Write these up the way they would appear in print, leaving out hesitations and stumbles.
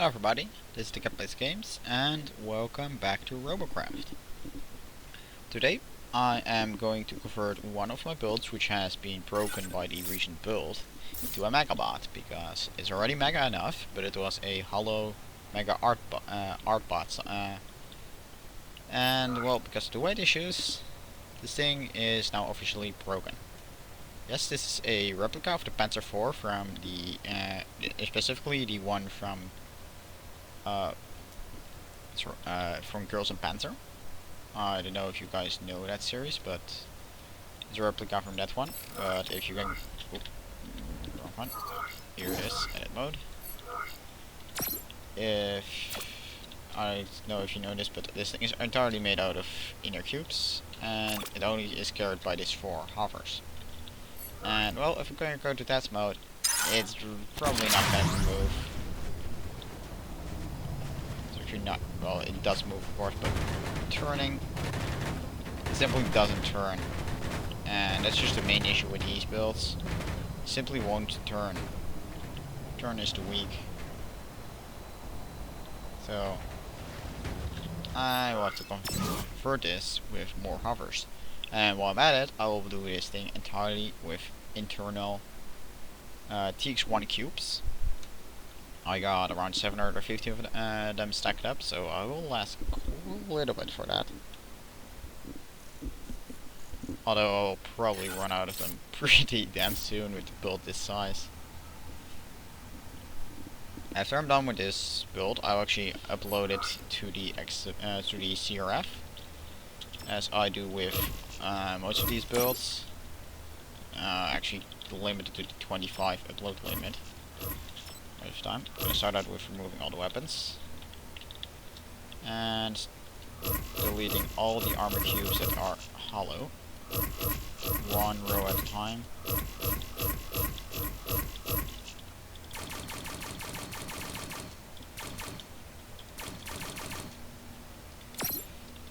Hello everybody, this is Takao Games, and welcome back to Robocraft. Today I am going to convert one of my builds, which has been broken by the recent build, to a Megabot, because it's already mega enough, but it was a hollow mega artbots. And well, because of the weight issues, this thing is now officially broken. Yes, this is a replica of the Panzer 4 from the, specifically the one from Girls and Panzer. I don't know if you guys know that series, but it's a replica from that one. But if you can, wrong one. Here it is, edit mode. If I don't know if you know this, but this thing is entirely made out of inner cubes, and it only is carried by these 4 hovers. And well, if we're going to go to test mode, it's probably not going to move. Not well, it does move of course, but turning, it simply doesn't turn, and that's just the main issue with these builds. It simply won't turn. Turn is too weak, so I will have to convert this with more hovers. And while I'm at it, I will do this thing entirely with internal TX1 cubes. I got around 750 of them stacked up, so I will ask a little bit for that. Although I'll probably run out of them pretty damn soon with the build this size. After I'm done with this build, I'll actually upload it to the CRF, as I do with most of these builds. Actually limited to the 25 upload limit. This time. I'm gonna start out with removing all the weapons and deleting all the armor cubes that are hollow, one row at a time.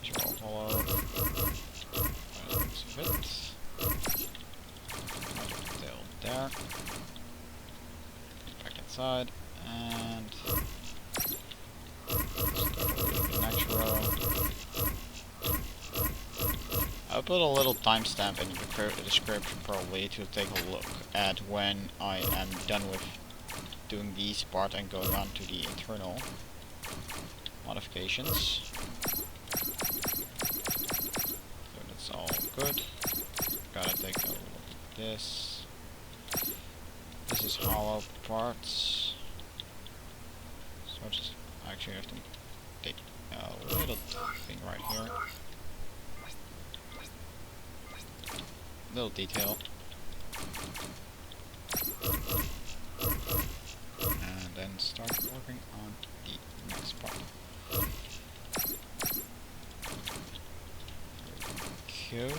These are all hollow. That's a bit. There. Back inside, and the next row. I'll put a little timestamp in the description probably to take a look at when I am done with doing these part and going on to the internal modifications. So that's all good. Gotta take a look at this. This is hollow parts, so I just actually have to take a little thing right here, little detail, and then start working on the next part. Okay.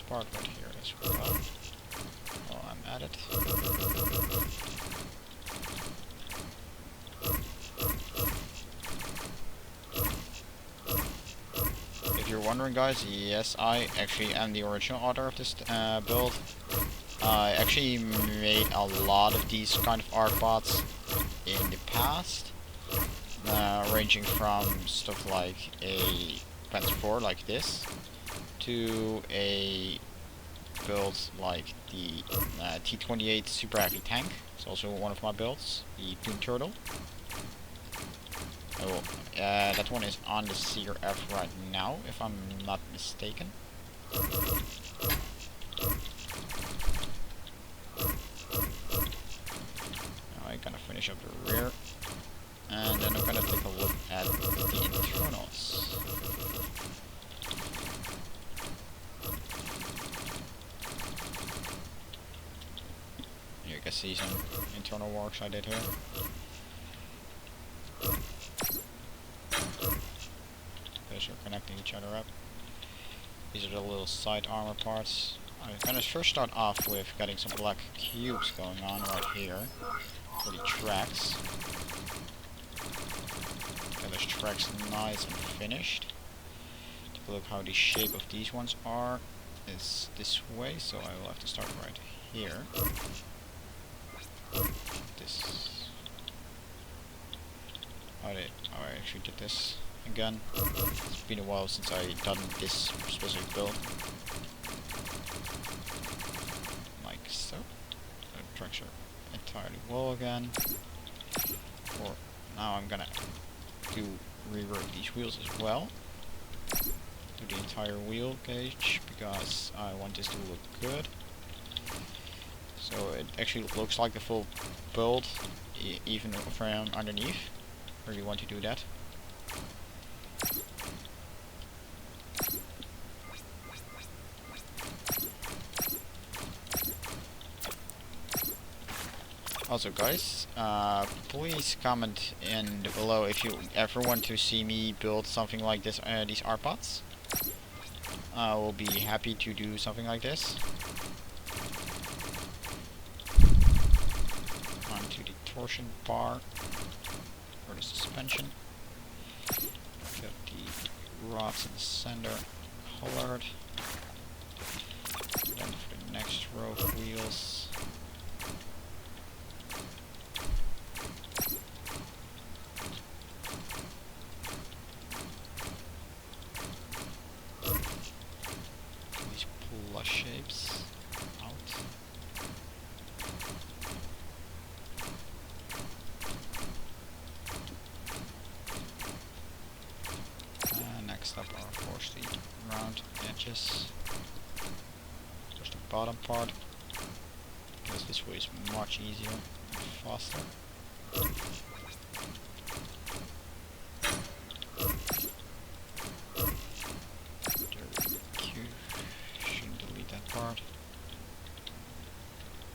Part right here as well, while I'm at it. If you're wondering guys, yes, I actually am the original author of this build. I actually made a lot of these kind of artbots in the past, ranging from stuff like a Panzer 4 like this, to a build like the T-28 super heavy tank. It's also one of my builds, the Toon Turtle. Oh, that one is on the CRF right now, if I'm not mistaken. Now I'm gonna finish up the rear, and then I'm gonna take a look at the internals. can see some internal works I did here. Those are connecting each other up. These are the little side armor parts. I'm gonna first start off with getting some black cubes going on right here for the tracks. Get those tracks nice and finished. Take a look how the shape of these ones are. Is this way, so I will have to start right here. This. Oh, I actually did this again. It's been a while since I done this specific build. Like so. The tracks are entirely wall again. For now, I'm gonna rework these wheels as well. Do the entire wheel cage because I want this to look good. So it actually looks like the full build, even from underneath. Really want to do that. Also guys, please comment in below if you ever want to see me build something like this, these artbots. I will be happy to do something like this. Onto the torsion bar for the suspension. Get the rods in the center colored. Then for the next row of wheels. Shapes out. And next up are of course the round edges. Just the bottom part, because this way is much easier and faster. Part.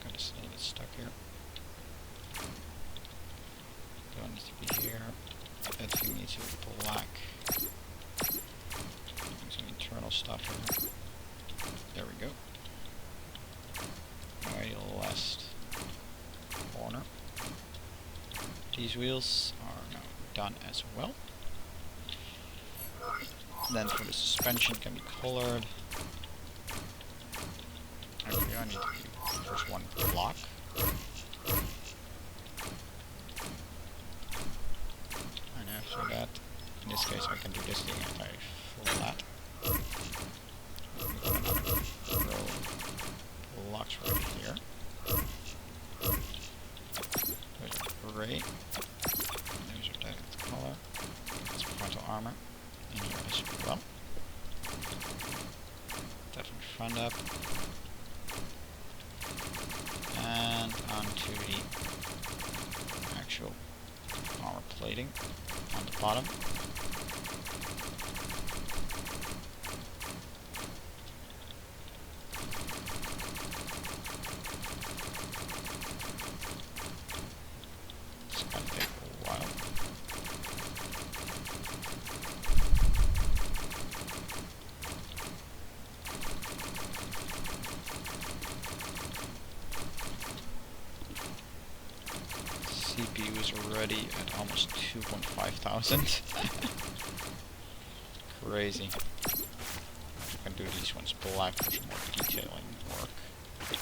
Got us a little bit stuck here. That needs to be here. That thing needs to be black. Some internal stuff here. There we go. Alright, last corner. These wheels are now done as well. Then for the suspension can be colored. Actually, I need to do first one block. And after that, in this case, I can do this thing entire flat. We've got another row of blocks right here. There's a gray. There's a direct color. That's frontal armor in here as well. Definitely front up. And onto the actual armor plating on the bottom. It's gonna take a while. CPU is already at almost 2,500. Crazy. I can do these ones black for some more detailing work. They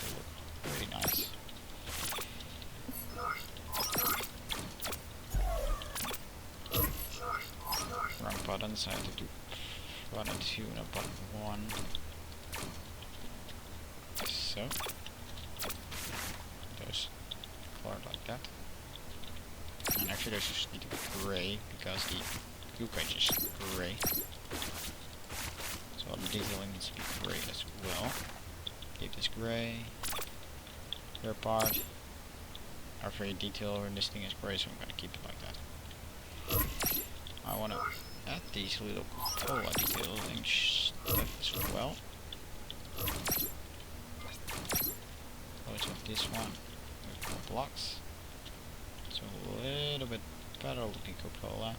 look really nice. Wrong buttons, I had to do button 2 and a button 1. So. Those colored like that. And actually those just need to be grey, because the glue page is grey. So all the detailing needs to be grey as well. Keep this grey. Rear part. Every detail in this thing is grey, so I'm gonna keep it like that. I wanna add these little cola detailing stuff as well. Close up this one. More blocks. It's a little bit better looking cupola.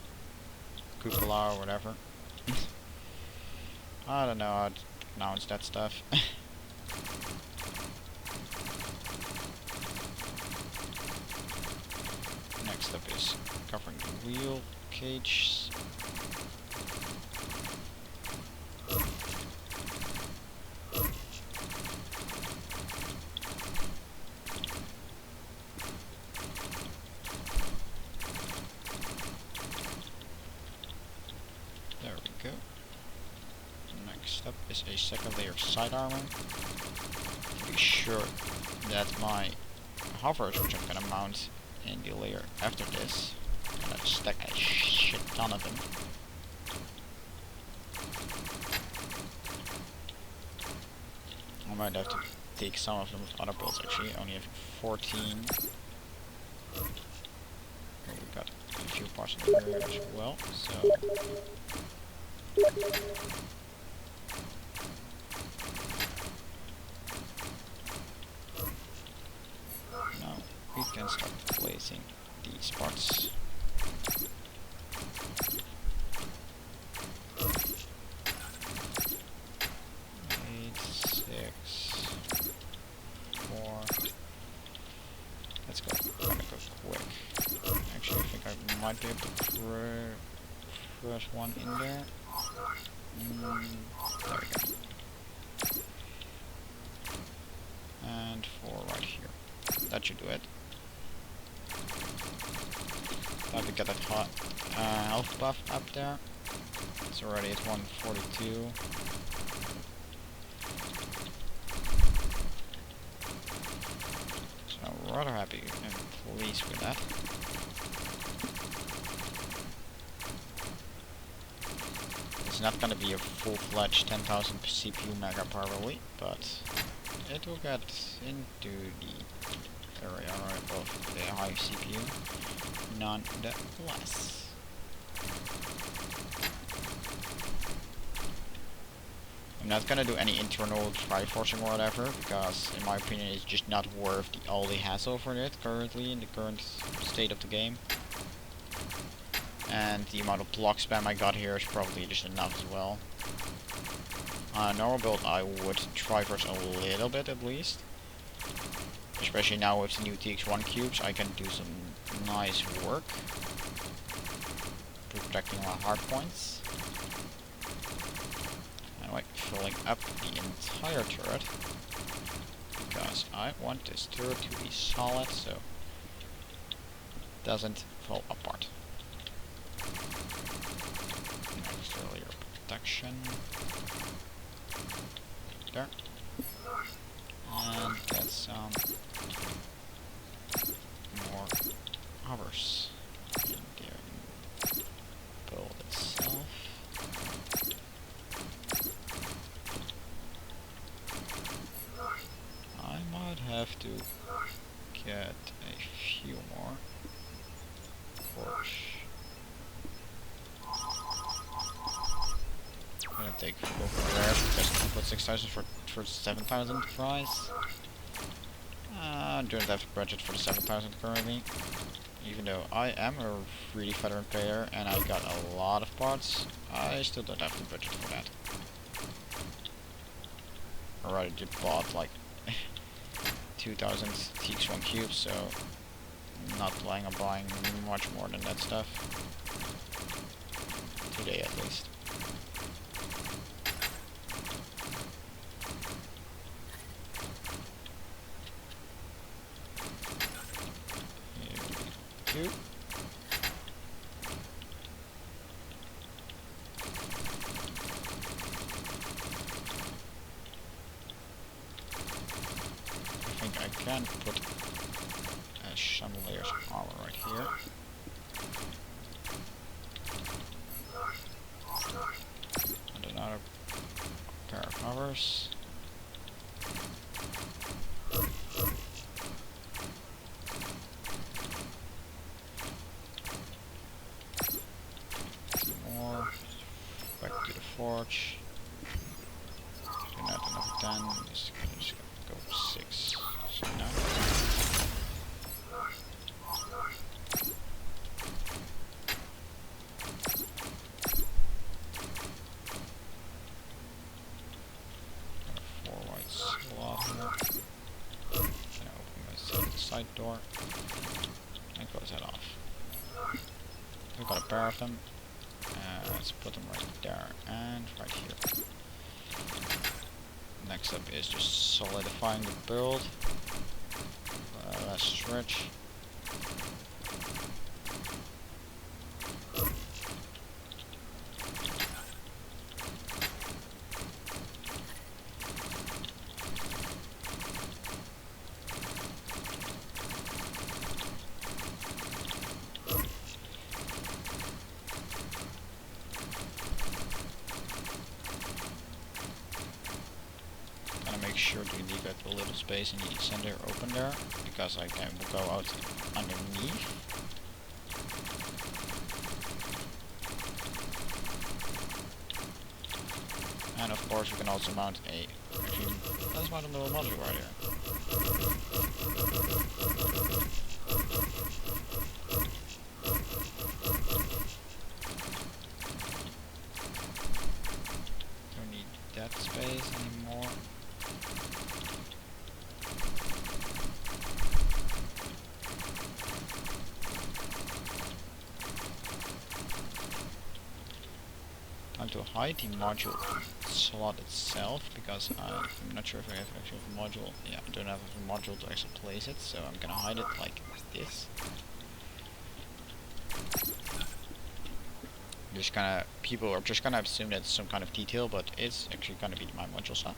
Cupola or whatever. I don't know how to pronounce that stuff. Next up is covering the wheel cage. There we go. Next up is a second layer of side armor. To be sure that my hovers, which I'm gonna mount in the layer after this, I'm gonna stack a shit ton of them. I might have to take some of them with other builds actually, only have 14. Oh, we got a few parts in the rear as well, so now we can start placing these parts. Let's go. I'm gonna go quick. Actually, I think I might be able to press one in there. There we go. And 4 right here. That should do it. Now we got that hot health buff up there. It's already at 142. So I'm rather happy and pleased with that. It's not gonna be a full-fledged 10,000 CPU mega probably, but it will get into the area of the high CPU nonetheless. I'm not gonna do any internal triforcing or whatever, because in my opinion it's just not worth all the hassle for it currently in the current state of the game. And the amount of block spam I got here is probably just enough as well. Normal build I would triforce a little bit at least. Especially now with the new TX1 cubes, I can do some nice work protecting my hard points. And like filling up the entire turret, because I want this turret to be solid so it doesn't fall apart. Next layer of protection. There. And get some more hovers in the build itself. I might have to get a few more. Of course. I'm gonna take full rare because I put 6,000 for 7,000 price. I don't have a budget for the 7,000 currently. Even though I am a really veteran player and I got a lot of parts, I still don't have the budget for that. I already just bought like 2,000 TX1 cubes, so I'm not planning on buying much more than that stuff. Today at least. Here we go. I think I can put some layers of armor right here. And another pair of hovers. Some more. Back to the forge. Do not another 10. Just go 6. So now. side door. And close that off. We've got a pair of them. Let's put them right there and right here. Next up is just solidifying the build. Less stretch. Make sure to leave it a little space in the center open there, because I can go out underneath. And of course we can also mount a, actually, let's mount a little module right here. Don't need that space anymore. Time to hide the module slot itself, because I'm not sure if I have actually a module. Yeah, I don't have a module to actually place it, so I'm gonna hide it like this. Just gonna, people are just gonna assume that it's some kind of detail, but it's actually gonna be my module slot.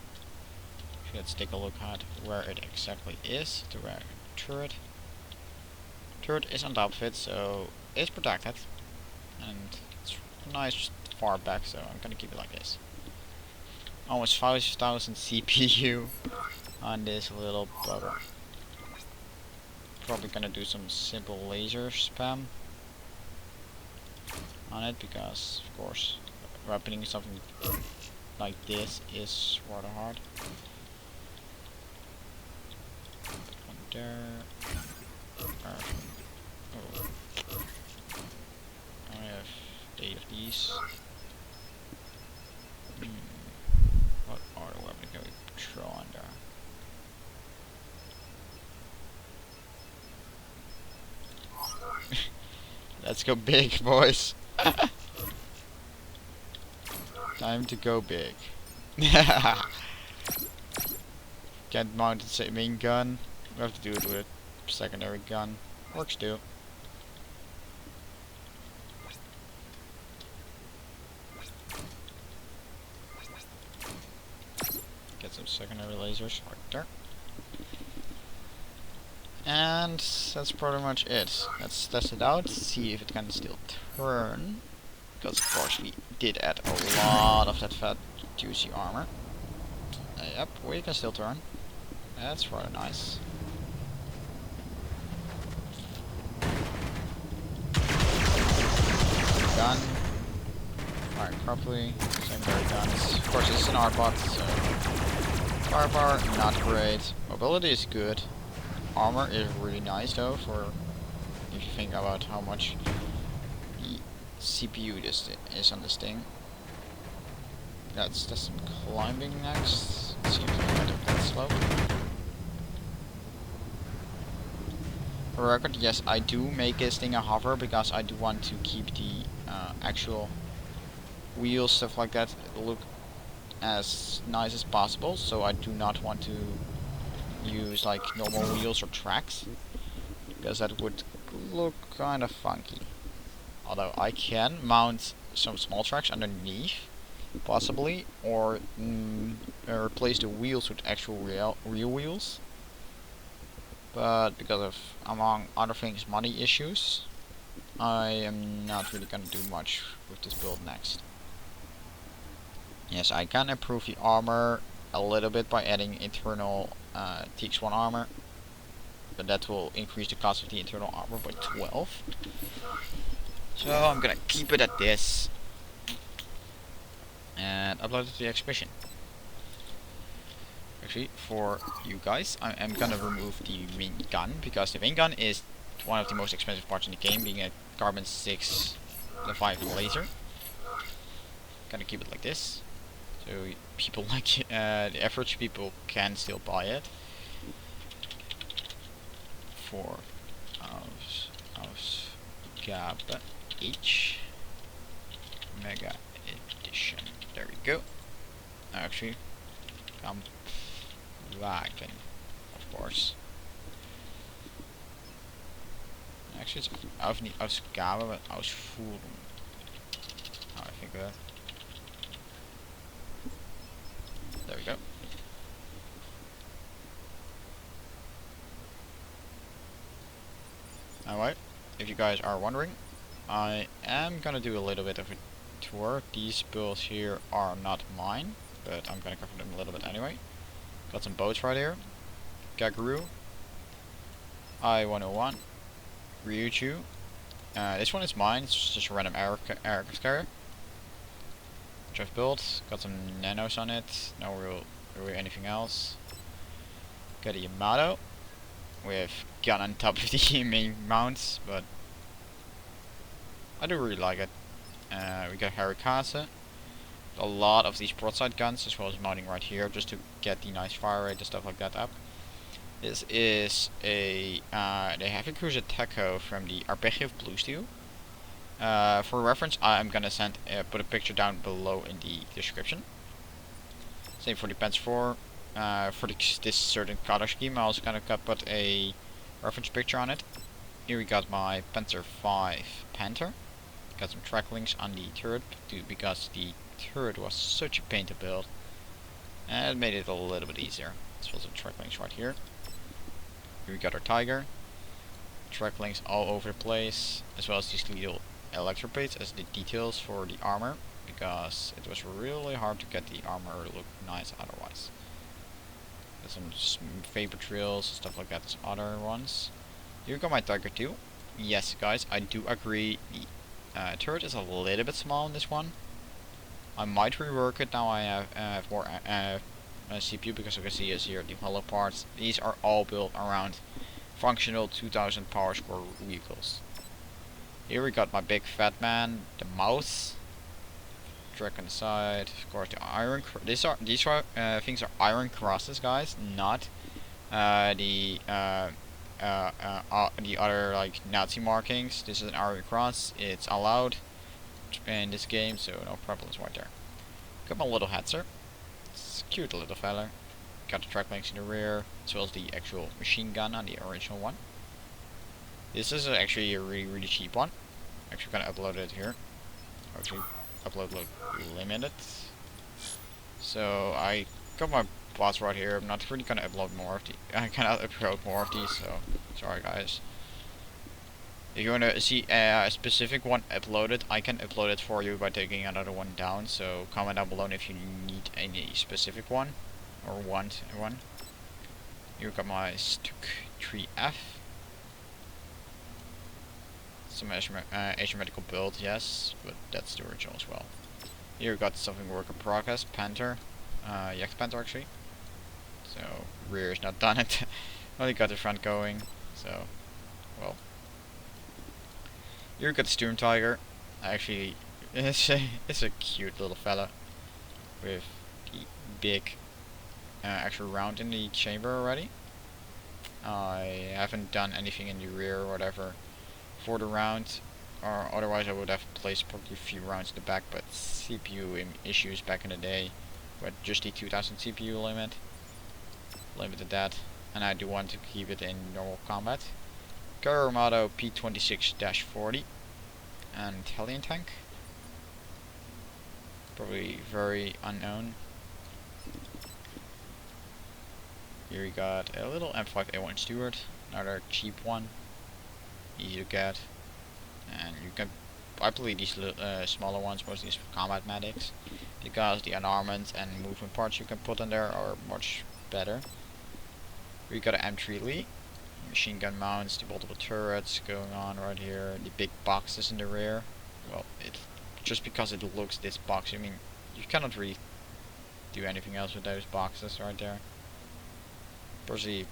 So let's take a look at where it exactly is. The turret. Turret is on top of it, so it's protected, and it's nice far back, so I'm gonna keep it like this. Almost 5,000 CPU on this little bugger. Probably gonna do some simple laser spam on it, because of course weaponing something like this is rather hard. Put one there. Oh. I have 8 of these. What auto weapon can we throw on there? Let's go big, boys. Time to go big. Can't mount the main gun. We have to do it with a secondary gun. Works too. Get some secondary lasers right there. And that's pretty much it. Let's test it out, see if it can still turn. Because of course we did add a lot of that fat juicy armor. Yep, we can still turn. That's rather nice. Gun. Fire properly. Secondary guns. Of course it's an arbot, so firepower not great. Mobility is good. Armor is really nice though, for if you think about how much the CPU this is on this thing. Let's test some climbing next. Seems like I took that slope. For record, yes, I do make this thing a hover because I do want to keep the actual wheels, stuff like that, look as nice as possible. So I do not want to use like normal wheels or tracks, because that would look kind of funky. Although I can mount some small tracks underneath, possibly, or replace the wheels with actual real wheels. But because of, among other things, money issues, I am not really gonna do much with this build next. Yes, I can improve the armor a little bit by adding internal TX1 armor, but that will increase the cost of the internal armor by 12. So I'm gonna keep it at this and upload it to the exhibition. Actually, for you guys, I am gonna remove the main gun, because the main gun is one of the most expensive parts in the game, being a carbon 6 5 laser. Gonna keep it like this, so people like the average people can still buy it. for Ausgabe H Mega Edition. There we go. Actually, Wagen, of course. Actually, it's auch niet Ausgabe, but Ausführung. How I think of that. There we go. Alright, if you guys are wondering, I am gonna do a little bit of a tour. These builds here are not mine, but I'm gonna cover them a little bit anyway. Got some boats right here. Gaguru, I-101, Ryuchu. This one is mine, it's just a random aircraft carrier, which I've built. Got some nanos on it, no really anything else. Got a Yamato with gun on top of the main mounts, but I do really like it. We got Shimakaze. A lot of these broadside guns, as well as mounting right here, just to get the nice fire rate and stuff like that up. This is a the heavy cruiser Takao from the Arpeggio of Blue Steel. For reference, I'm gonna put a picture down below in the description. Same for the Panzer 4. For this certain color scheme, I also kind of put a reference picture on it. Here we got my Panzer 5 Panther. Got some track links on the turret, because the turret was such a pain to build, and it made it a little bit easier. As well as some track links right here. Here we got our Tiger. Track links all over the place, as well as these little electro plates as the details for the armor, because it was really hard to get the armor to look nice otherwise. Some vapor trails, stuff like that, some other ones. Here got my Tiger 2. Yes, guys, I do agree. The turret is a little bit small in this one. I might rework it now I have more CPU, because you can see here the hollow parts. These are all built around functional 2000 power score vehicles. Here we got my big fat man, the mouse. Track on the side, of course the iron. These things are iron crosses, guys, not the other like Nazi markings. This is an iron cross. It's allowed in this game, so no problems right there. Got my little Hetzer. It's a cute little fella. Got the track links in the rear, as well as the actual machine gun on the original one. This is actually a really cheap one. Actually gonna upload it here. Actually, upload limited. So I got my bots right here. I'm not really gonna upload more of these. I cannot upload more of these, so sorry guys. If you wanna see a specific one uploaded, I can upload it for you by taking another one down. So comment down below if you need any specific one or want one. Here got my Stuk 3F. Some asymmetrical build, yes, but that's the original as well. Here we got something work in progress, Panther, Yacht Panther actually. So rear is not done it. Only got the front going. So, well. Here we got the Sturm Tiger. Actually, it's a cute little fella with the big actual round in the chamber already. I haven't done anything in the rear or whatever for the round, or otherwise I would have placed probably a few rounds in the back, but CPU issues back in the day, but just the 2000 CPU limited that, and I do want to keep it in normal combat. Yamato P26-40, an Italian tank, probably very unknown. Here we got a little M5A1 Stewart, another cheap one. Easy to get, and you can, I believe these smaller ones, mostly for combat medics, because the unarmed and movement parts you can put in there are much better. We got an M3 Lee, machine gun mounts, the multiple turrets going on right here, the big boxes in the rear. Well, just because it looks this box, I mean, you cannot really do anything else with those boxes right there. Personally,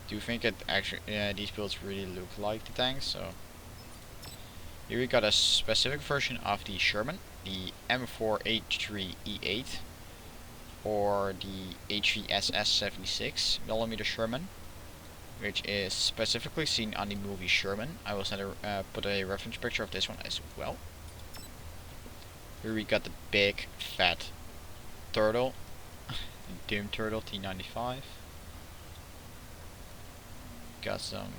do you think it actually these builds really look like the tanks? So here we got a specific version of the Sherman, the M4H3E8, or the H3SS 76mm Sherman. which is specifically seen on the movie Sherman. I will put a reference picture of this one as well. Here we got the big fat turtle, the Doom Turtle T95. Got some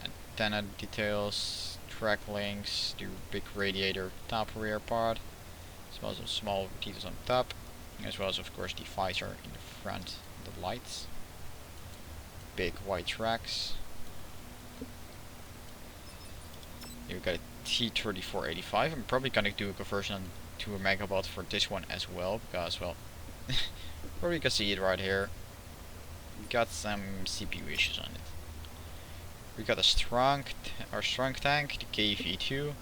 antenna details, track links, the big radiator top rear part, as well as some small details on top, as well as of course the visor in the front, the lights, big white tracks. Here we got a T3485. I'm probably gonna do a conversion to a Megabot for this one as well, because, well, probably can see it right here. We got some CPU issues on it. We got our strong tank, the KV2.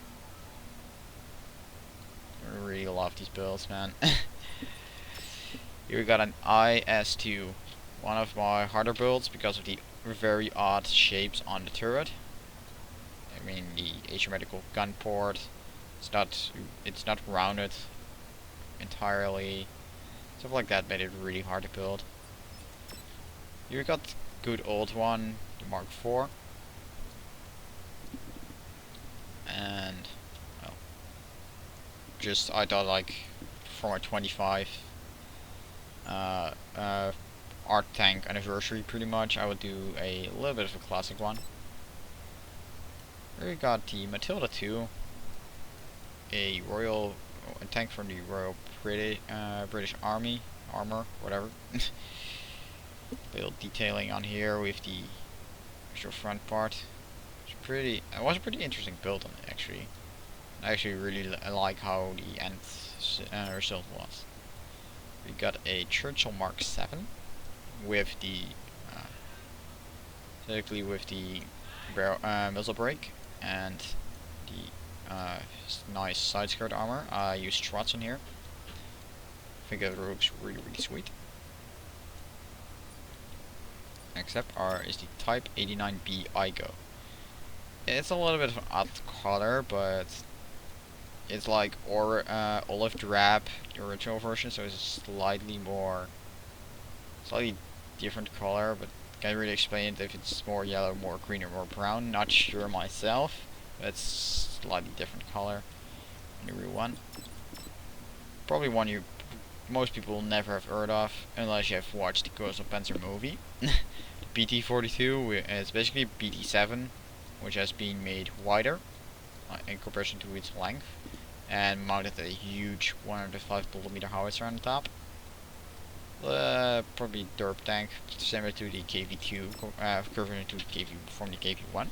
I really love these builds, man. Here we got an IS2, one of my harder builds because of the very odd shapes on the turret. I mean, the asymmetrical gun port. It's not rounded entirely. Stuff like that made it really hard to build. Here we got good old one, the Mark IV. And well, I thought, like, for my 25 art tank anniversary, pretty much, I would do a little bit of a classic one. Here we got the Matilda 2, a tank from the Royal British Army armor, whatever. Little detailing on here with the actual front part. It was a pretty interesting build on it, actually. I actually really like how the end result was. We got a Churchill Mark 7 with the specifically with the muzzle brake and the nice side skirt armor. I used struts on here. I think it looks really sweet. Next up is the Type 89B IGO. It's a little bit of an odd color, but it's like olive drab, the original version, so it's a slightly different color, but can't really explain it if it's more yellow, more green, or more brown. Not sure myself, but it's slightly different color in the real one. Probably one most people will never have heard of, unless you have watched the Ghost of Panzer movie. The BT-42 is basically BT-7, which has been made wider in comparison to its length, and mounted a huge 105mm howitzer on the top. Probably derp tank, similar to the KV2, equivalent to the KV from the KV1.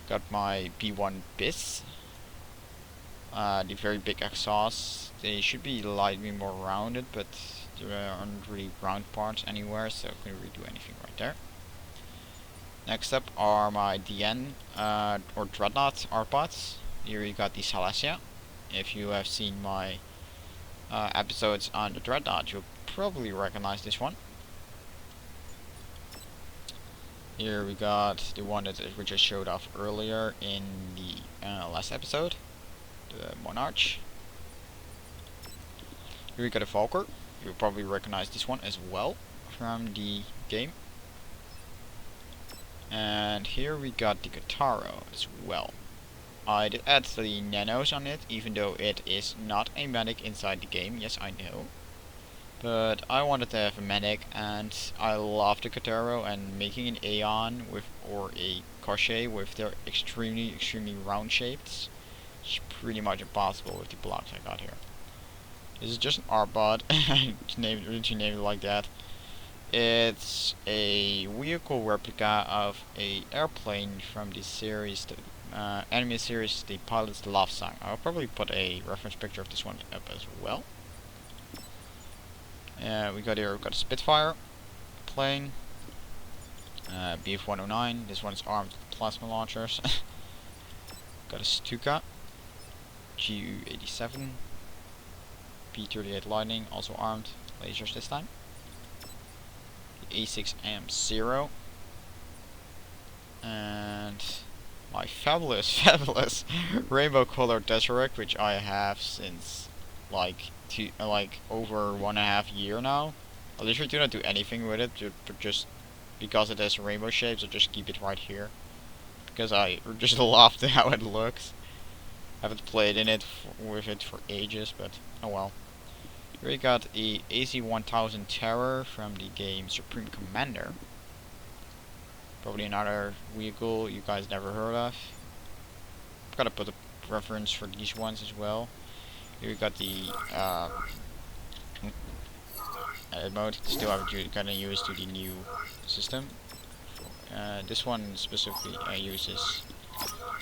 Got my B1 BIS, the very big exhausts. They should be slightly more rounded, but there aren't really round parts anywhere, so I couldn't really do anything right there. Next up are my DN or Dreadnought artbots. Here you got the Salacia. If you have seen my episodes on the Dreadnought, you'll probably recognize this one. Here we got the one that we just showed off earlier in the last episode, the Monarch. Here we got a Valkyr. You'll probably recognize this one as well from the game. And here we got the Kataro as well. I did add the nanos on it, even though it is not a medic inside the game. Yes, I know. But I wanted to have a medic, and I love the Kataro, and making an Aeon or a Koshei with their extremely round shapes is pretty much impossible with the blocks I got here. This is just an Arbot, name it like that. It's a vehicle replica of a airplane from the series, anime series, The Pilot's Love Song. I'll probably put a reference picture of this one up as well. We got a Spitfire plane, BF-109. This one is armed with plasma launchers. Got a Stuka, GU-87, P-38 Lightning, also armed, lasers this time. A6AM0, and my fabulous rainbow colored Tesseract, which I have since like over 1.5 years now. I literally do not do anything with it, but just because it has rainbow shapes, I'll just keep it right here. Because I just love how it looks. I haven't played with it for ages, but oh well. Here we got a AC-1000 Terror from the game Supreme Commander. Probably another vehicle you guys never heard of. I've gotta put a reference for these ones as well. Here we got the edit mode. Still haven't gotten used to the new system. This one specifically uses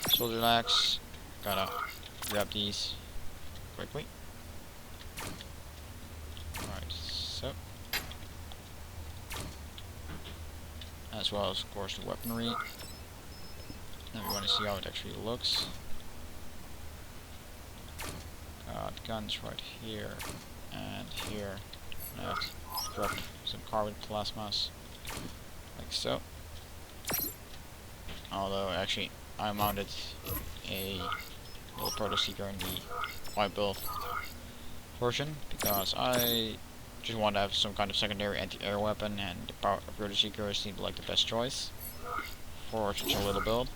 soldier legs. Gotta grab these quickly. Alright, so. As well as, of course, the weaponry. And we want to see how it actually looks. Got guns right here and here. I have to grab some carbon plasmas, like so. Although, actually, I mounted a little proto-seeker in the white build version because I just want to have some kind of secondary anti-air weapon, and the proto-seeker seemed like the best choice for such a little build.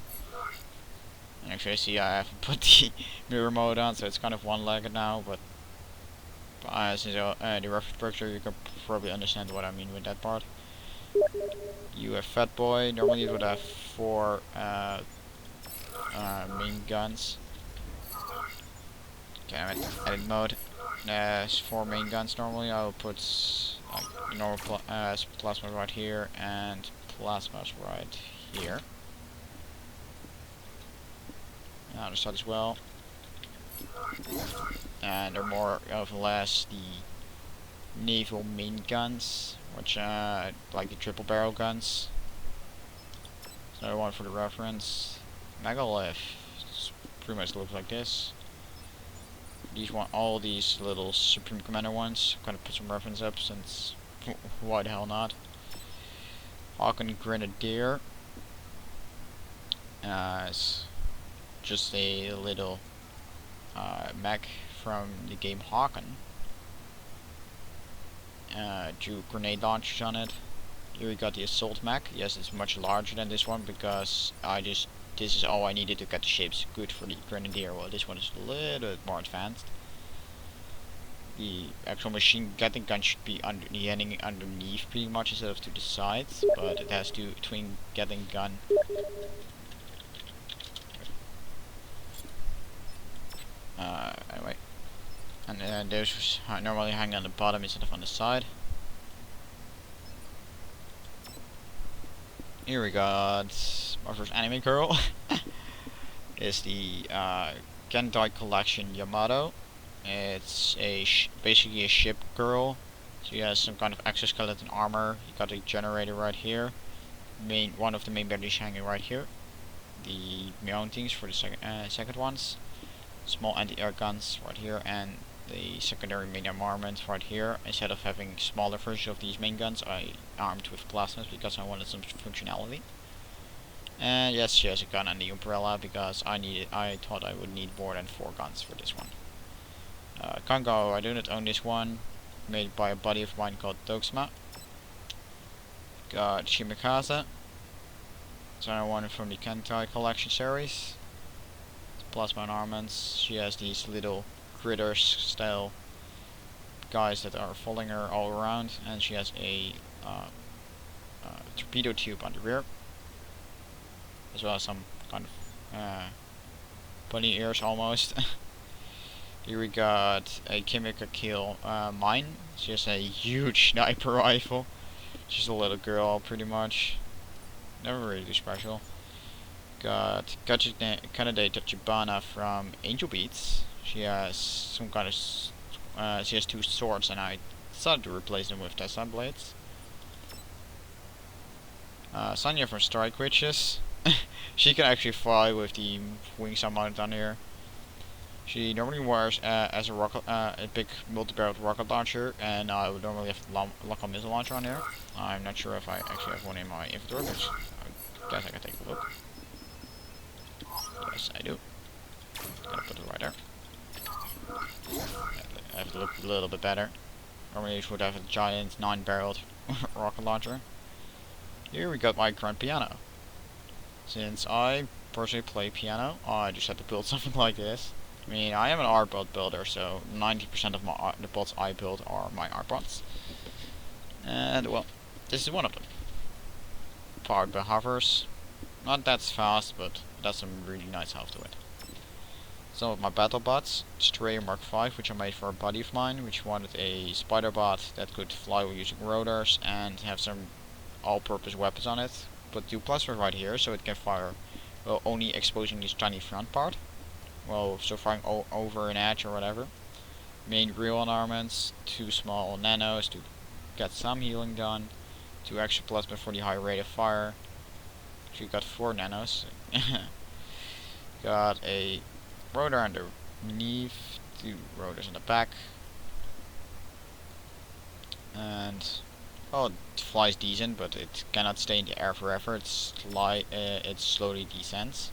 And actually, I see I haven't put the mirror mode on, so it's kind of one-legged now, but since the reference picture, you can probably understand what I mean with that part. You have Fatboy. Normally it would have 4 main guns. Okay, I'm in edit mode. There's 4 main guns normally. I'll put like normal plasma right here and plasmas right here. On the side as well. And they're more or less the naval main guns, which like the triple barrel guns. There's another one for the reference. Megalith pretty much looks like this. All these little Supreme Commander ones. Kind of put some reference up since why the hell not? HAWKEN Grenadier. It's just a little mech from the game HAWKEN. Drew grenade launchers on it. Here we got the assault mech. Yes, it's much larger than this one because this is all I needed to get the shapes good for the Grenadier. Well, this one is a little bit more advanced. The actual machine gun should be underneath pretty much instead of to the sides, but it has to twin Gatling gun. Anyway, and those normally hang on the bottom instead of on the side. Here we got my first anime girl. Is the Kantai Collection Yamato. It's basically a ship girl. She has some kind of exoskeleton armor. You got a generator right here. One of the main batteries hanging right here. The mountings for the second ones. Small anti-air guns right here, and the secondary main armament right here. Instead of having smaller versions of these main guns, I armed with plasmas because I wanted some functionality. And yes, she has a gun and the umbrella because I thought I would need more than 4 guns for this one. Kango, I do not own this one. Made by a buddy of mine called Toxma. Got Shimakaze. It's another one from the Kantai Collection series. Plasma armaments. She has these little critters style guys that are following her all around, and she has a torpedo tube on the rear, as well as some kind of bunny ears almost. Here we got a Shimakaze mine. She has a huge sniper rifle. She's a little girl pretty much. Never really special. Got Kanade Tachibana from Angel Beats. She has some kind of she has 2 swords, and I decided to replace them with Tesla blades. Sanya from Strike Witches. She can actually fly with the wings I'm mounted on here. She normally wears as a big multi-barreled rocket launcher, and I would normally have lock on missile launcher on here. I'm not sure if I actually have one in my inventory, but I guess I can take a look. Yes, I do. Gotta put it right there. I have to look a little bit better. Normally you should have a giant 9-barreled rocket launcher. Here we got my grand piano. Since I personally play piano, I just had to build something like this. I mean, I am an artbot builder, so 90% of the bots I build are my artbots. And, well, this is one of them. Powered by hovers. Not that fast, but it has some really nice health to it. Some of my battle bots. Stray Mark V, which I made for a buddy of mine, which wanted a spider bot that could fly using rotors and have some all-purpose weapons on it. Put two clusters right here, so it can fire, well, only exposing this tiny front part. Well, so firing over an edge or whatever. Main real armaments, two small nanos to get some healing done, two extra plasma for the high rate of fire. Actually got 4 nanos. Got a rotor underneath, 2 rotors in the back. And, well, it flies decent, but it cannot stay in the air forever. It slowly descends.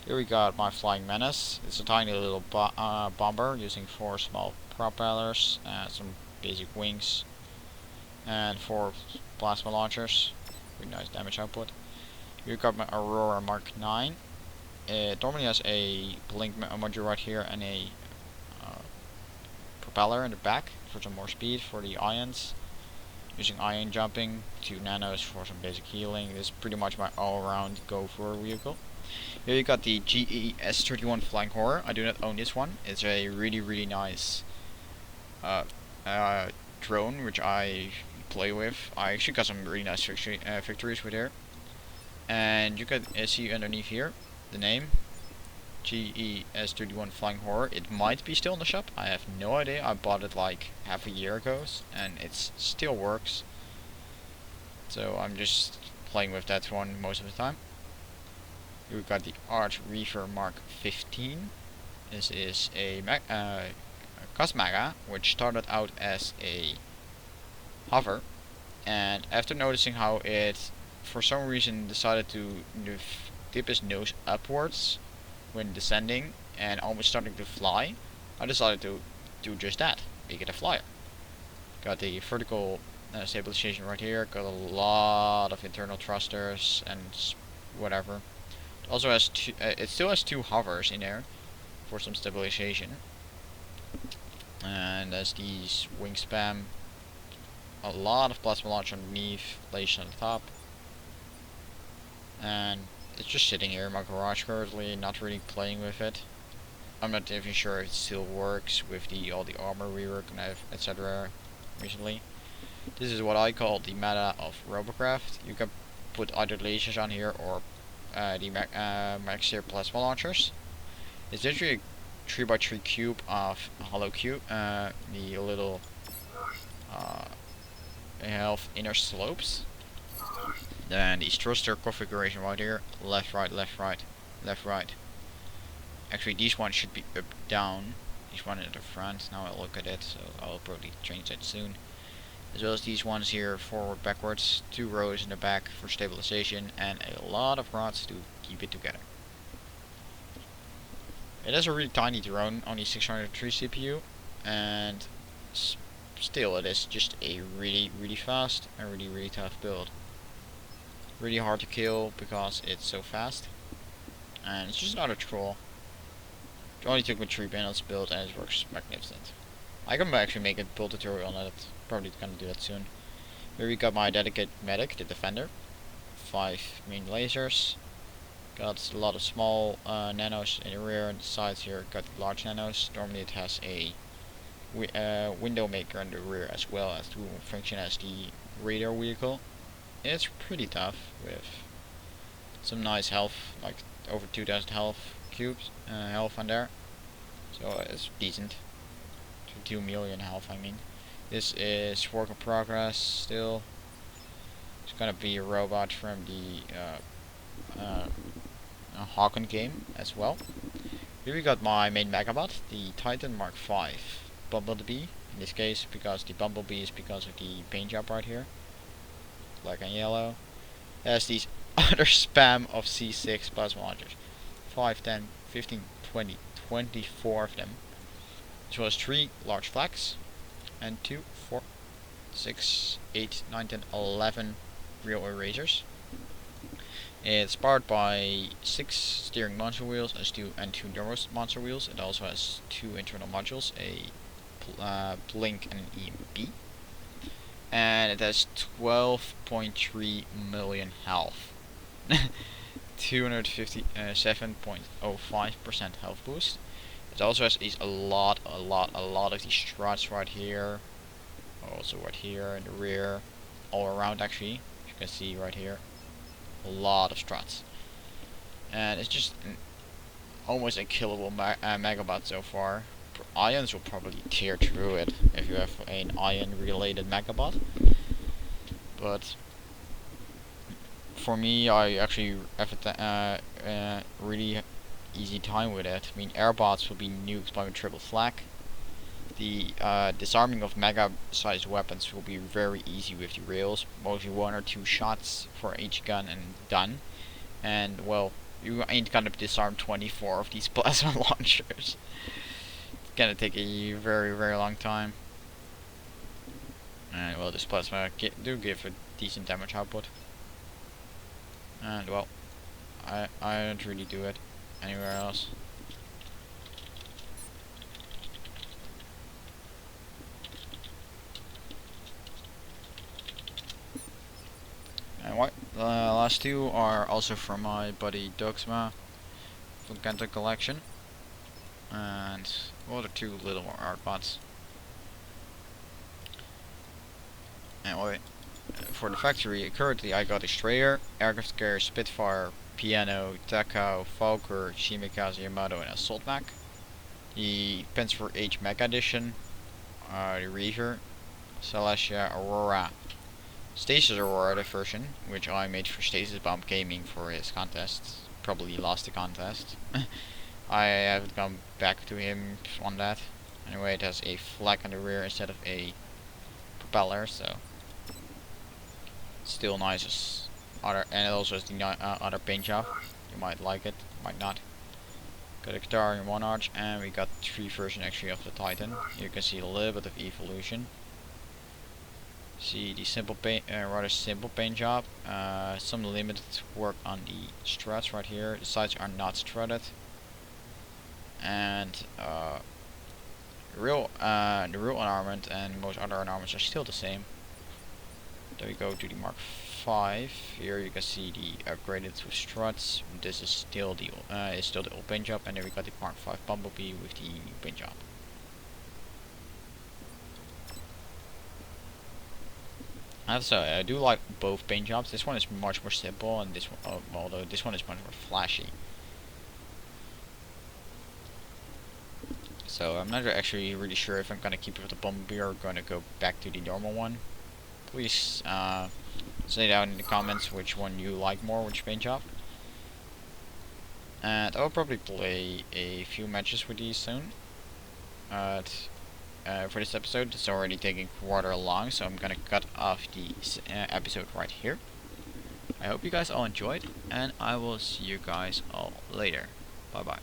Here we got my Flying Menace. It's a tiny little bomber using 4 small propellers, some basic wings, and 4 plasma launchers. Pretty nice damage output. Here we got my Aurora Mark 9. It normally has a blink module right here and a propeller in the back for some more speed for the ions. Using ion jumping, 2 nanos for some basic healing. This is pretty much my all-around go-for vehicle. Here you got the GES-31 Flying Horror. I do not own this one. It's a really nice drone which I play with. I actually got some really nice victories with here. And you can see underneath here the name GES-31 Flying Horror. It might be still in the shop. I have no idea. I bought it like half a year ago and it still works. So I'm just playing with that one most of the time. We've got the Arch Reaver Mark 15. This is a Cosmaga, which started out as a hover, and after noticing how it for some reason decided to dip his nose upwards when descending and almost starting to fly, I decided to do just that, make it a flyer. Got the vertical stabilization right here, got a lot of internal thrusters and whatever. Also has it still has 2 hovers in there for some stabilization, and as these wingspan, a lot of plasma launch underneath, laser on the top, and it's just sitting here in my garage currently, not really playing with it. I'm not even sure if it still works with all the armor rework and etc. recently. This is what I call the meta of Robocraft. You can put either lasers on here or the Megalith plasma launchers. It's literally a 3x3 cube of hollow cube, the little health inner slopes. Then the thruster configuration right here, left, right, left, right, left, right. Actually, these ones should be up, down. These one in the front. Now I'll look at it, so I'll probably change that soon. As well as these ones here, forward, backwards, 2 rows in the back for stabilization, and a lot of rods to keep it together. It is a really tiny drone, only 603 CPU, and still it is just a really fast and really tough build. Really hard to kill because it's so fast, and it's just not a troll. It only took me 3 panels to build and it works magnificent. I can actually make a build tutorial on it, probably gonna do that soon. Here we got my dedicated medic, the Defender. 5 main lasers. Got a lot of small nanos in the rear and the sides here. Got large nanos. Normally it has a window maker in the rear as well as to function as the radar vehicle. It's pretty tough with some nice health, like over 2000 health cubes, health on there. So it's decent. 2 million health, I mean. This is work in progress still. It's gonna be a robot from the HAWKEN game as well. Here we got my main Megabot, the Titan Mark V Bumblebee. In this case, because the Bumblebee is because of the paint job right here. Black and yellow. It has these other spam of C6 plasma launchers. 5, 10, 15, 20, 24 of them. As well as 3 large flags. And 2, 4, 6, 8, 9, 10, 11 real erasers. It's powered by 6 steering monster wheels and 2 normal monster wheels. It also has 2 internal modules, a blink and an EMP. And it has 12.3 million health. 257.05% health boost. It also has a lot of these struts right here. Also right here in the rear. All around actually. As you can see right here. A lot of struts. And it's just almost a killable Megabot so far. Ions will probably tear through it if you have an ion related Megabot. But for me, I actually have a really easy time with it. I mean, airbots will be nuked by a triple flak. The disarming of mega-sized weapons will be very easy with the rails. Mostly 1 or 2 shots for each gun and done. And well, you ain't gonna disarm 24 of these plasma launchers. It's gonna take a very long time. And well, this plasma do give a decent damage output. And well, I don't really do it anywhere else. And what the last 2 are also from my buddy Doxma from Kantai Collection. And well, the 2 little artbots. And wait, for the factory, currently I got a Strayer, Aircraft Carrier, Spitfire, Piano, Takao, Valkyr, Shimakaze, Yamato, and Assault Mech. The Panzer H Mech Edition, the Reaver, Celestia, Aurora, Stasis Aurora, the version, which I made for Stasis Bomb Gaming for his contest. Probably lost the contest. I haven't gone back to him on that. Anyway, it has a flak on the rear instead of a propeller, so still nice as other, and it also has the other paint job. You might like it, might not. Got a guitar in 1 arch, and we got 3 versions actually of the Titan. You can see a little bit of evolution. See the simple paint, rather simple paint job. Some limited work on the struts right here. The sides are not strutted, and the real ornament and most other ornaments are still the same. Then we go to the Mark 5. Here you can see the upgraded with struts. This is still the old paint job, and then we got the Mark 5 Bumblebee with the new paint job. So I do like both paint jobs. This one is much more simple, and this one, although this one is much more flashy. So I'm not actually really sure if I'm gonna keep it with the Bumblebee or gonna go back to the normal one. Please say down in the comments which one you like more, which paint job. And I'll probably play a few matches with these soon. For this episode, it's already taking quarter long, so I'm gonna cut off the episode right here. I hope you guys all enjoyed, and I will see you guys all later. Bye bye.